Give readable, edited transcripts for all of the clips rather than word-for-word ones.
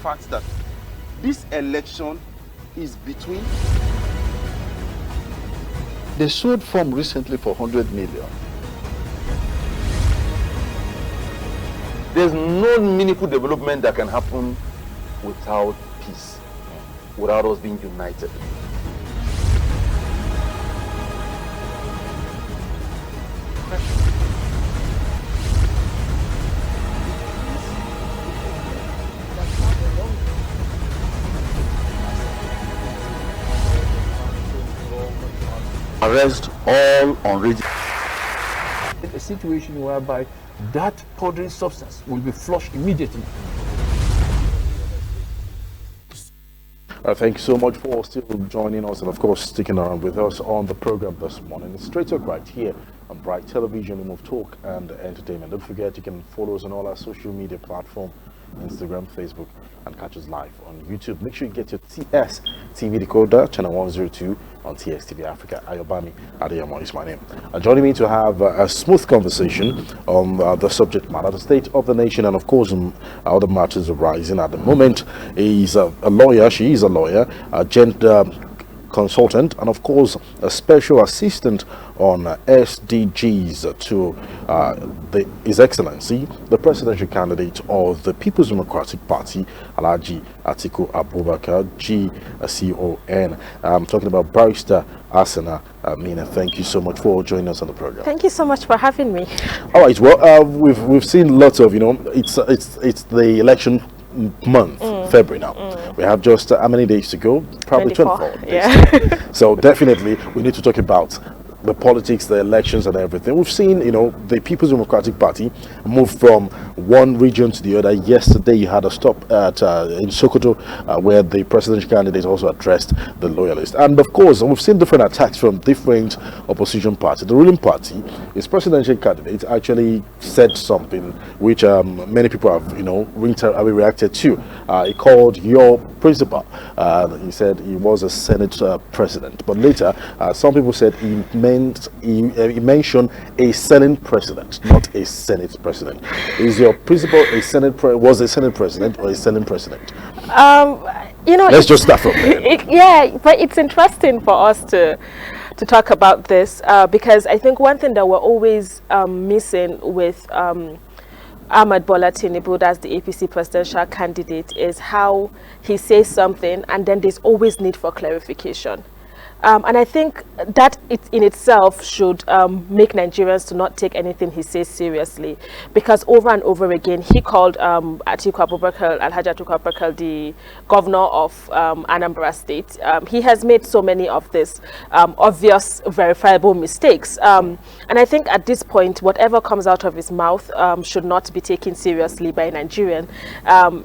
fact that this election is between... They sold form recently for 100 million. There's no meaningful development that can happen without peace, without us being united. Arrest all unregistered. A situation whereby that powdery substance will be flushed immediately. Thank you so much for still joining us and of course sticking around with us on the program this morning. It's Straight Talk right here on Bright Television, home of talk and entertainment. Don't forget you can follow us on all our social media platforms, Instagram, Facebook, and catch us live on YouTube. Make sure you get your TS TV decoder, channel 102 on TS TV Africa. Ayobami Adeyemo is my name. Joining me to have a smooth conversation on the subject matter, the state of the nation, and of course other matters arising at the moment. He's a lawyer, she is a lawyer, a gender consultant, and of course a special assistant on SDGs to His Excellency, the presidential candidate of the People's Democratic Party, H.E Atiku Abubakar Gcon. I'm talking about Barrister Hassana Maina. Thank you so much for joining us on the program. Thank you so much for having me. All right. Well, we've seen lots of, it's the election month, February now. We have just how many days to go? Probably 24 days. Yeah. So definitely we need to talk about the politics, the elections and everything. We've seen, the People's Democratic Party move from one region to the other. Yesterday you had a stop at in Sokoto where the presidential candidate also addressed the loyalists. And of course we've seen different attacks from different opposition parties. The ruling party, its presidential candidate actually said something which many people have reacted to. He called your principal, he said he was a Senate president, but later some people said he mentioned a Senate president, not a Senate president. Is your principal a Senate president or a Senate president? Let's just start from there. Yeah, but it's interesting for us to talk about this because I think one thing that we're always missing with Ahmed Bola Tinubu, that's the APC presidential candidate, is how he says something and then there's always need for clarification. And I think that it in itself should make Nigerians to not take anything he says seriously, because over and over again he called Atiku Abubakar, Alhaji Atiku Abubakar, the governor of Anambra State. He has made so many of these obvious, verifiable mistakes. And I think at this point, whatever comes out of his mouth should not be taken seriously by Nigerian,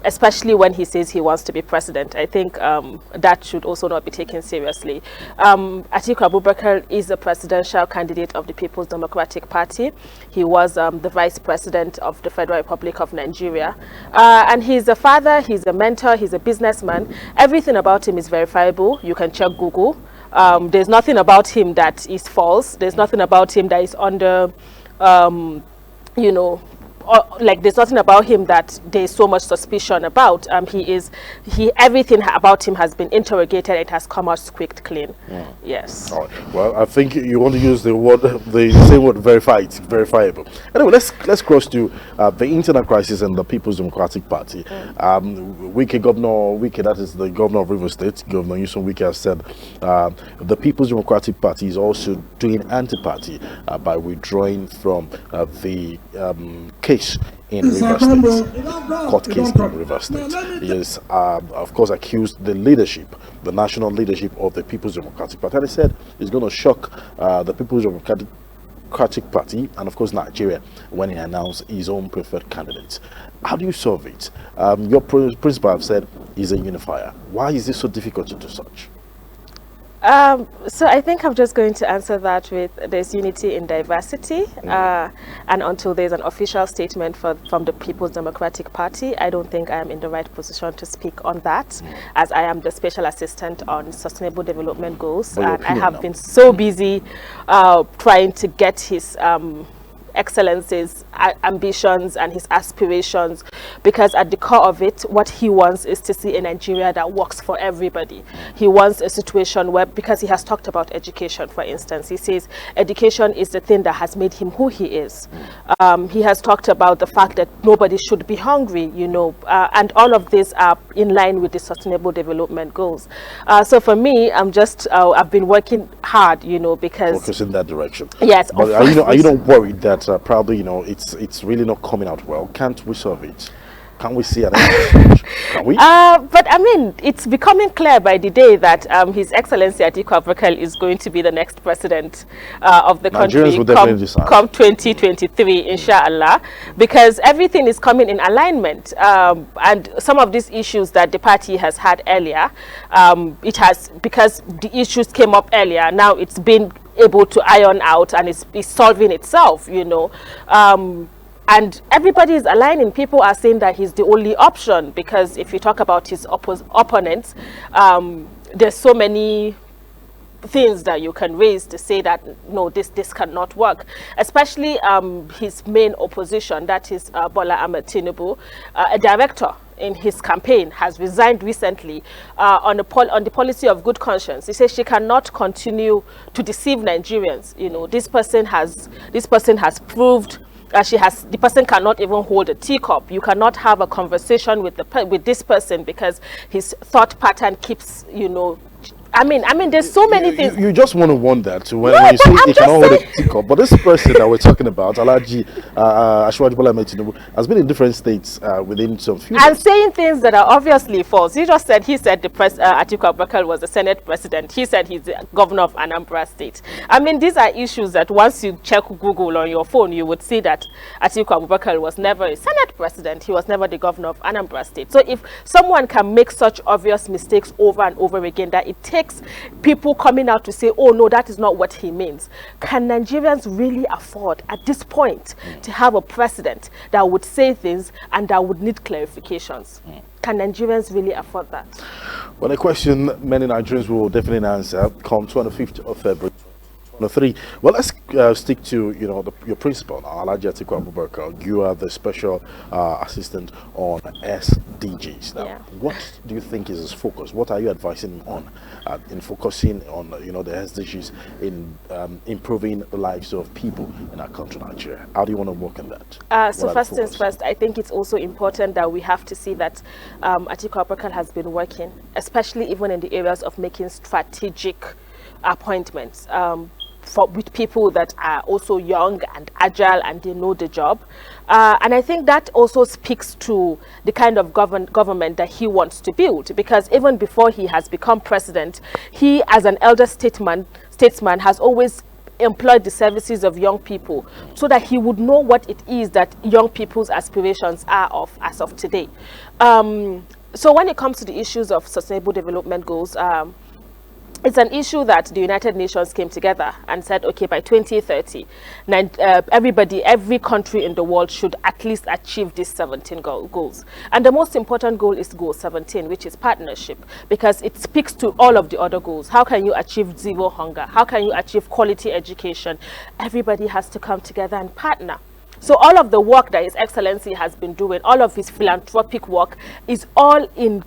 especially when he says he wants to be president. I think that should also not be taken seriously. Atiku Abubakar is the presidential candidate of the People's Democratic Party. He was the vice president of the Federal Republic of Nigeria. And he's a father, he's a mentor, he's a businessman. Everything about him is verifiable. You can check Google. There's nothing about him that is false. There's nothing about him that is under, there's nothing about him that there's so much suspicion about. Everything about him has been interrogated. It has come out squeaked clean. Yes. All right. Well, I think you want to use the same word, verified, verifiable. Anyway, let's cross to the internal crisis and the People's Democratic Party. Governor Wike, that is the governor of Rivers State, Governor Nyesom Wike, has said the People's Democratic Party is also doing anti-party by withdrawing from the case in Rivers State, court case in Rivers State. He has, of course, accused the national leadership of the People's Democratic Party. And he said he's going to shock the People's Democratic Party and, of course, Nigeria when he announced his own preferred candidate. How do you solve it? Your principal have said he's a unifier. Why is this so difficult to do such? So I think I'm just going to answer that with there's unity in diversity, and until there's an official statement from the People's Democratic Party, I don't think I am in the right position to speak on that, as I am the special assistant on sustainable development goals, and I have been so busy trying to get his Excellency's ambitions and his aspirations, because at the core of it, what he wants is to see a Nigeria that works for everybody. He wants a situation where, because he has talked about education, for instance, he says education is the thing that has made him who he is. He has talked about the fact that nobody should be hungry, you know, and all of these are in line with the Sustainable Development Goals. So for me, I've been working hard, you know, because focus in that direction. Yes. But are you not worried that probably, you know, it's really not coming out well? Can't we solve it? Can't we see an end? Can we? But I mean, it's becoming clear by the day that His Excellency Atiku Abubakar is going to be the next president of the country come 2023, inshallah, because everything is coming in alignment. And some of these issues that the party has had earlier, because the issues came up earlier, now it's been able to iron out and it's solving itself, you know. And everybody is aligning. People are saying that he's the only option, because if you talk about his opponents, there's so many things that you can raise to say that no, this cannot work, especially his main opposition, that is Bola Ahmed Tinubu. A director in his campaign has resigned recently on the policy of good conscience. He says she cannot continue to deceive Nigerians. You know, this person has proved the person cannot even hold a teacup. You cannot have a conversation with this person because his thought pattern keeps, you know, I mean, there's so many things. You just want to wonder to when you say he cannot hold a teacup. But this person that we're talking about, Alhaji Bola Ahmed Tinubu, has been in different states within some few and saying things that are obviously false. He said Atiku Abubakar was the Senate president. He said he's the governor of Anambra State. I mean, these are issues that once you check Google on your phone, you would see that Atiku Abubakar was never a Senate president. He was never the governor of Anambra State. So if someone can make such obvious mistakes over and over again, that it takes people coming out to say, oh no, that is not what he means. Can Nigerians really afford at this point to have a president that would say things and that would need clarifications? Can Nigerians really afford that? Well, a question many Nigerians will definitely answer come 25th of February. Well, let's stick to, you know, your principal, Alhaji Atiku Abubakar. You are the special assistant on SDGs. Now, what do you think is his focus? What are you advising him on in focusing on, you know, the SDGs in improving the lives of people in our country, Nigeria? How do you want to work on that? So first things first, I think it's also important that we have to see that Atiku Abubakar has been working, especially even in the areas of making strategic appointments with people that are also young and agile and they know the job. And I think that also speaks to the kind of government that he wants to build, because even before he has become president, he as an elder statesman has always employed the services of young people so that he would know what it is that young people's aspirations are as of today. So when it comes to the issues of sustainable development goals, it's an issue that the United Nations came together and said, okay, by 2030, every country in the world should at least achieve these 17 goals. And the most important goal is goal 17, which is partnership, because it speaks to all of the other goals. How can you achieve zero hunger? How can you achieve quality education? Everybody has to come together and partner. So all of the work that His Excellency has been doing, all of his philanthropic work, is all in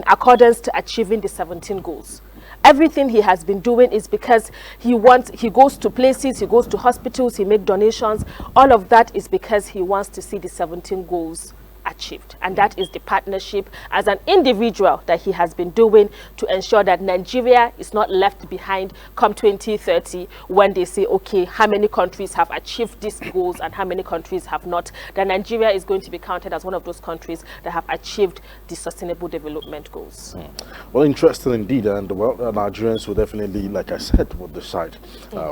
accordance to achieving the 17 goals. Everything he has been doing is because he goes to places, he goes to hospitals, he makes donations. All of that is because he wants to see the 17 goals achieved, and that is the partnership as an individual that he has been doing to ensure that Nigeria is not left behind come 2030 when they say, okay, how many countries have achieved these goals and how many countries have not. That Nigeria is going to be counted as one of those countries that have achieved the Sustainable Development Goals. Well, interesting indeed, and well, Nigerians will definitely, like I said, will decide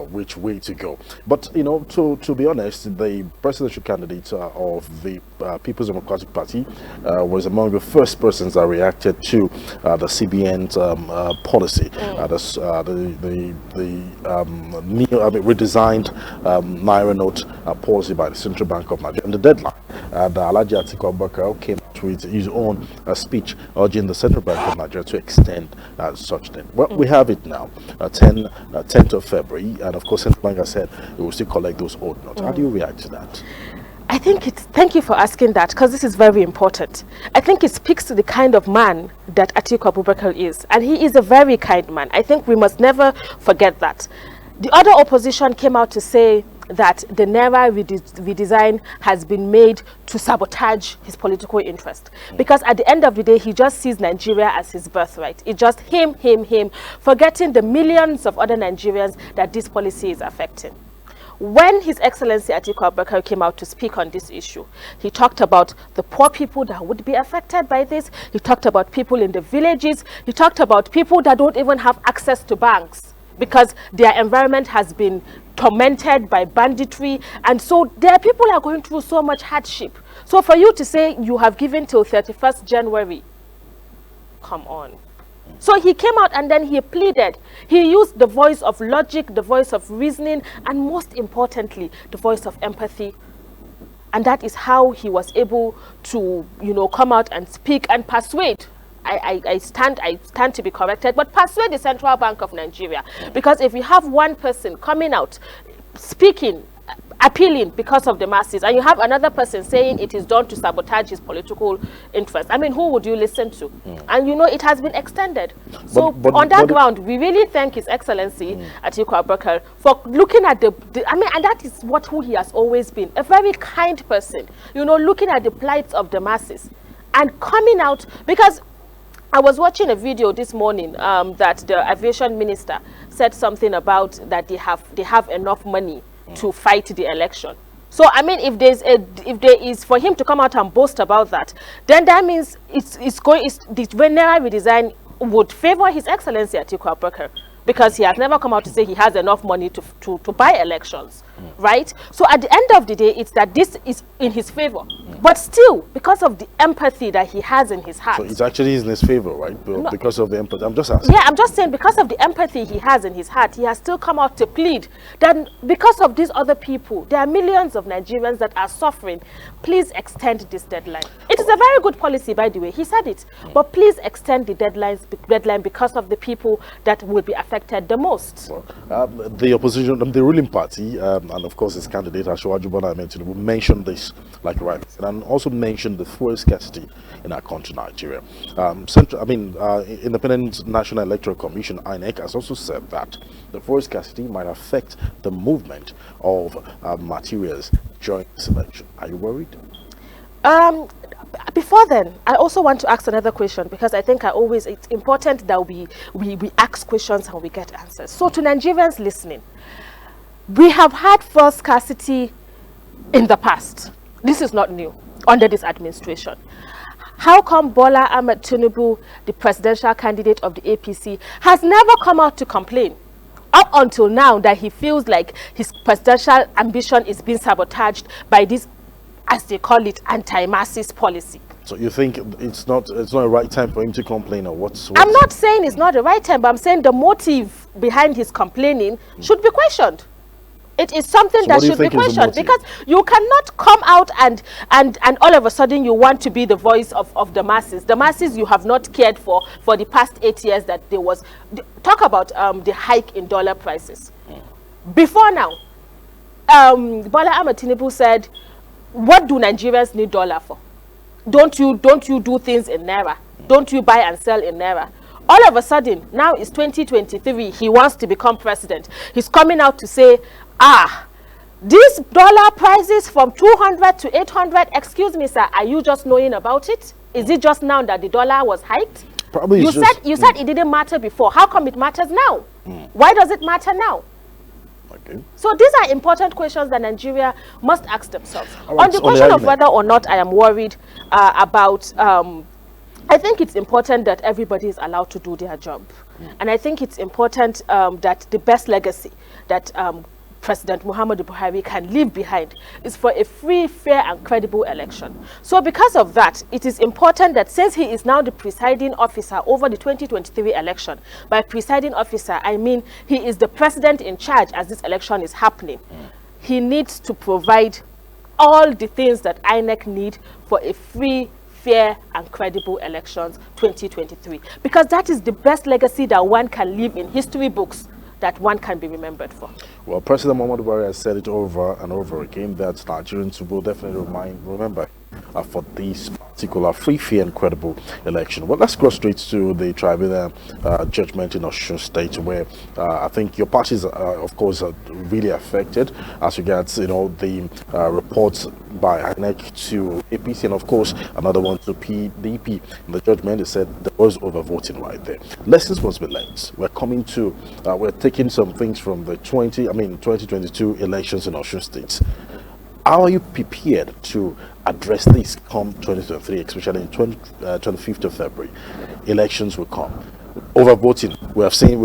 which way to go. But you know, to be honest, the presidential candidate of the People's Democratic Party was among the first persons that reacted to the CBN's policy, the redesigned Naira note policy by the Central Bank of Nigeria. And the deadline, Alhaji Atiku Abubakar came out out with his own speech urging the Central Bank of Nigeria to extend such thing. Well, we have it now, 10th of February, and of course Central Bank has said it will still collect those old notes. How do you react to that? I think thank you for asking that, because this is very important. I think it speaks to the kind of man that Atiku Abubakar is, and he is a very kind man. I think we must never forget that. The other opposition came out to say that the Naira redesign has been made to sabotage his political interest. Because at the end of the day, he just sees Nigeria as his birthright. It's just him, forgetting the millions of other Nigerians that this policy is affecting. When His Excellency Atiku Abubakar came out to speak on this issue, he talked about the poor people that would be affected by this. He talked about people in the villages. He talked about people that don't even have access to banks because their environment has been tormented by banditry. And so their people are going through so much hardship. So for you to say you have given till 31st January, come on. So he came out and then he pleaded. He used the voice of logic, the voice of reasoning, and most importantly, the voice of empathy. And that is how he was able to, come out and speak and persuade. I stand to be corrected, but persuade the Central Bank of Nigeria. Because if you have one person coming out, speaking, appealing because of the masses, and you have another person saying it is done to sabotage his political interest, I mean, who would you listen to? And it has been extended. So on that ground, we really thank His Excellency Atiku Abubakar for looking at and that is who he has always been, a very kind person, looking at the plights of the masses and coming out. Because I was watching a video this morning that the aviation minister said something about that they have enough money to fight the election. So I mean, if there is for him to come out and boast about that, then that means the Naira redesign would favor His Excellency Atiku Abubakar, because he has never come out to say he has enough money to buy elections, right? So at the end of the day, it's that this is in his favor. But still, because of the empathy that he has in his heart. So it's actually in his favor, right? Because of the empathy. I'm just asking. Yeah, I'm just saying, because of the empathy he has in his heart, he has still come out to plead that because of these other people, there are millions of Nigerians that are suffering. Please extend this deadline. It is a very good policy, by the way. He said it. But please extend the deadline because of the people that will be affected the most. Well, the opposition, the ruling party, and of course its candidate, H.E Atiku, mentioned this, like right, and also mentioned the fuel scarcity in our country, Nigeria. Independent National Electoral Commission, INEC, has also said that the fuel scarcity might affect the movement of materials during this election. Are you worried? Before then, I also want to ask another question, because I think it's important that we ask questions and we get answers. So to Nigerians listening, we have had fuel scarcity in the past. This is not new under this administration. How come Bola Ahmed Tinubu, the presidential candidate of the APC, has never come out to complain up until now that he feels like his presidential ambition is being sabotaged by this, as they call it, anti-masses policy? So you think it's not a right time for him to complain, or what's I'm not saying it's not the right time, but I'm saying the motive behind his complaining should be questioned. It is something that should be questioned, because you cannot come out and all of a sudden you want to be the voice of the masses. The masses you have not cared for the past 8 years that there was. Talk about the hike in dollar prices. Before now, Bola Ahmed Tinubu said, what do Nigerians need dollar for? Don't you do things in Naira? Don't you buy and sell in Naira? All of a sudden, now it's 2023, he wants to become president. He's coming out to say, these dollar prices from 200 to 800, excuse me, sir, are you just knowing about it? Is it just now that the dollar was hiked? Probably. You said it didn't matter before. How come it matters now? Why does it matter now? Okay. So these are important questions that Nigeria must ask themselves. Right, on the question of whether or not I am worried about, I think it's important that everybody is allowed to do their job. And I think it's important that the best legacy that President Muhammadu Buhari can leave behind is for a free, fair and credible election. So because of that, it is important that since he is now the presiding officer over the 2023 election, by presiding officer, I mean he is the president in charge as this election is happening, he needs to provide all the things that INEC need for a free, fair and credible elections 2023, because that is the best legacy that one can leave in history books, that one can be remembered for. Well, President Muhammadu Buhari has said it over and over again that Nigerians will definitely remember for this particular free, fair and credible election. Well, let's go straight to the tribunal judgment in Osun State, where I think your parties, of course, are really affected as regards, the reports by INEC to APC, and of course another one to PDP. In the judgment, they said there was overvoting right there. Lessons must be learned. We're taking some things from the 2022 elections in Osun State. How are you prepared to address this come 2023, especially in 25th of February? Elections will come. Overvoting, we're seeing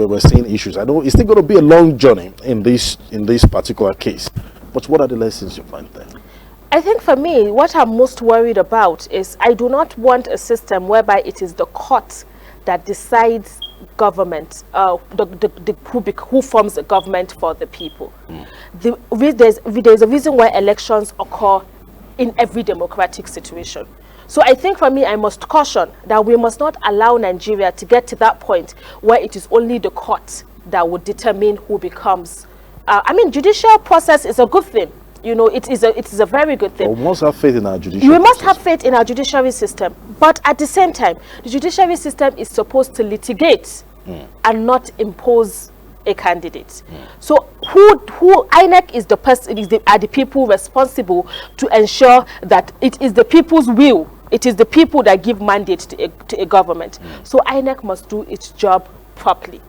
issues. I know it's still going to be a long journey in this particular case, but what are the lessons you find there? I think for me, what I'm most worried about is I do not want a system whereby it is the court that decides government, who forms a government for the people. There's a reason why elections occur in every democratic situation. So I think for me, I must caution that we must not allow Nigeria to get to that point where it is only the court that would determine who becomes. Judicial process is a good thing. It is a very good thing. Well, we must have faith in our judiciary. We must have faith in our judiciary system, but at the same time, the judiciary system is supposed to litigate and not impose a candidate. So, who INEC is the person? Are the people responsible to ensure that it is the people's will? It is the people that give mandate to a government. So INEC must do its job properly.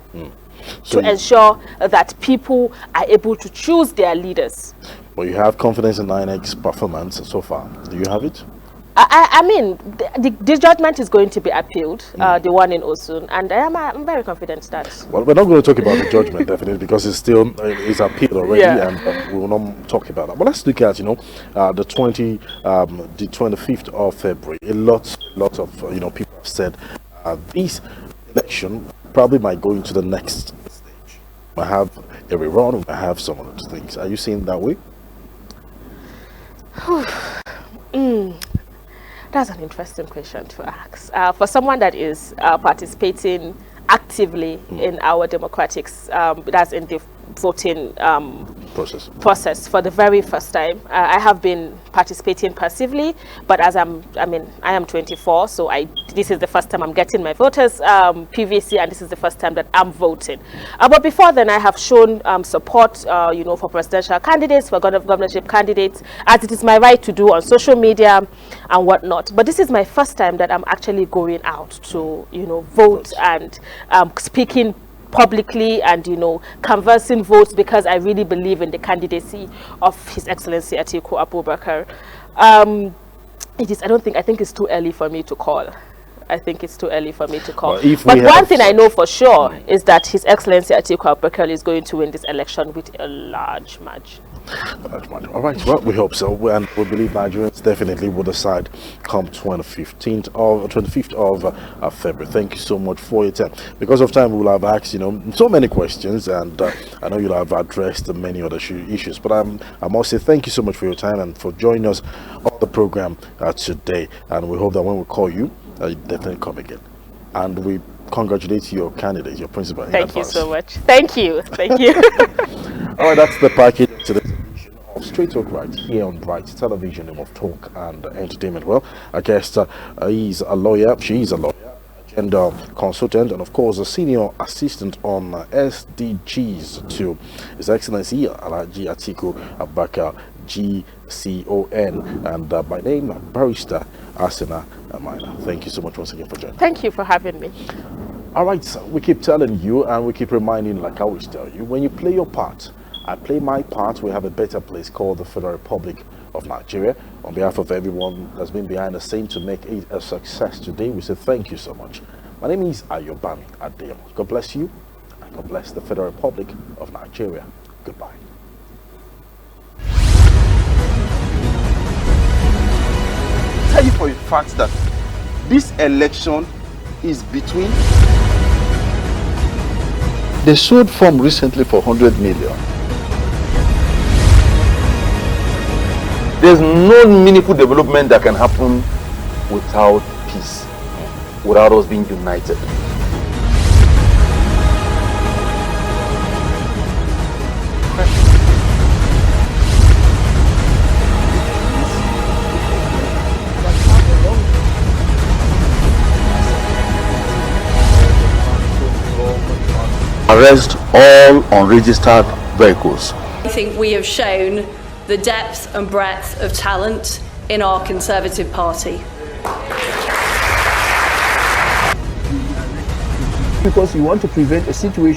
To ensure that people are able to choose their leaders. But you have confidence in INEC's performance so far. Do you have it? The judgment is going to be appealed, the one in Osun, and I'm very confident that. Well, we're not going to talk about the judgment definitely because it's still is appealed already, and we will not talk about that. But let's look at the 25th of February. A lot of people have said this election probably might go into the next stage. Might have a rerun, might have some other things. Are you seeing that way? That's an interesting question to ask. For someone that is participating actively in our democratic, that's in the voting process for the very first time. I have been participating passively, but as I am 24, so this is the first time I'm getting my voters PVC, and this is the first time that I'm voting. But before then, I have shown support, for presidential candidates, for governorship candidates, as it is my right to do on social media and whatnot. But this is my first time that I'm actually going out to, vote and speaking publicly and canvassing votes, because I really believe in the candidacy of His Excellency Atiku Abubakar. I think it's too early for me to call. I think it's too early for me to call. But one thing I know for sure is that His Excellency Atiku Abubakar is going to win this election with a large margin. All right, well, we hope so, and we believe Nigerians definitely will decide come 25th of February. Thank you so much for your time. Because of time, we will have asked so many questions, and I know you'll have addressed many other issues. But I must say thank you so much for your time and for joining us on the program today. And we hope that when we call you, you definitely come again. And we congratulate your candidate, your principal. Thank you so much. Thank you. All right, that's the package of today's edition of Straight Talk right here on Bright Television, of talk and entertainment. Well, I guess he's a lawyer, she's a lawyer, agenda consultant, and of course a senior assistant on SDGs to His Excellency H.E Atiku Abubakar Gcon, and by name Barrister Hassana Maina. Thank you so much once again for joining. Thank you for having me. All right, so we keep telling you and we keep reminding, like I always tell you, when you play your part, I play my part, we have a better place called the Federal Republic of Nigeria. On behalf of everyone that's been behind the scene to make it a success today, we say thank you so much. My name is Ayobami Adeyemo. God bless you, and God bless the Federal Republic of Nigeria. Goodbye. Tell you for a fact that this election is between. They sold form recently for 100 million. There's no meaningful development that can happen without peace, without us being united. Arrest all unregistered vehicles. I think we have shown the depth and breadth of talent in our Conservative Party. Because you want to prevent a situation